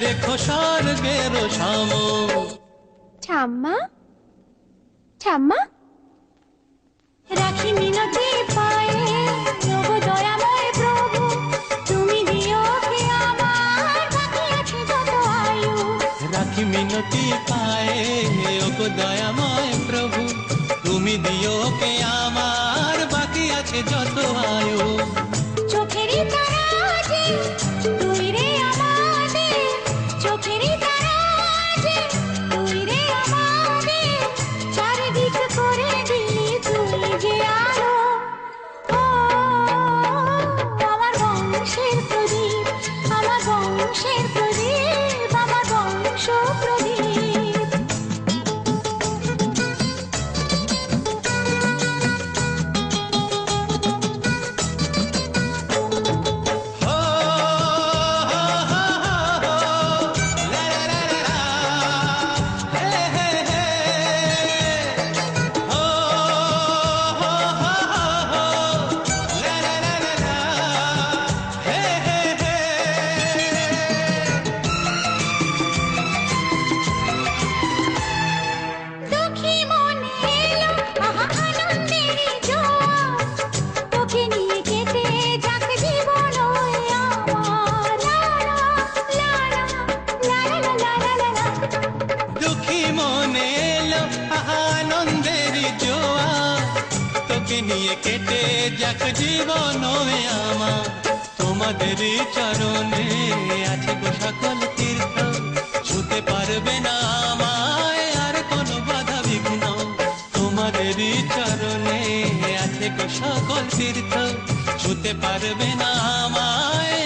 দেখো স্বর্গের সম। ঠাম্মা, ঠাম্মা, রাখি মিনতি পায়ে, ওগো দয়াময় প্রভু, তুমি দিও কে আমার বাকি আছে যত আয়ু। রাখি মিনতি পায়ে, ওগো দয়াময় প্রভু, তুমি দিও কে আমার বাকি আছে যত আয়ু। চোখেরই তারা যে তুই রে আমাদের, চোখেরই তারা যে তুই রে আমাদের, চারিদিক করে দিলি তুই যে আলো। ও আমার বংশের প্রদীপ, আমার বংশের প্রদীপ, আমার বংশ প্রদীপ। নিয়ে কেটে যাক জীবন আমার, তোমাদেরই চরণে আছে গো সকল তীর্থ, ছুতে পারবে না আমায় আর কোনো বাধা বিঘ্ন। তোমাদেরই চরণে আছে গো সকল তীর্থ, ছুতে পারবে না আমায়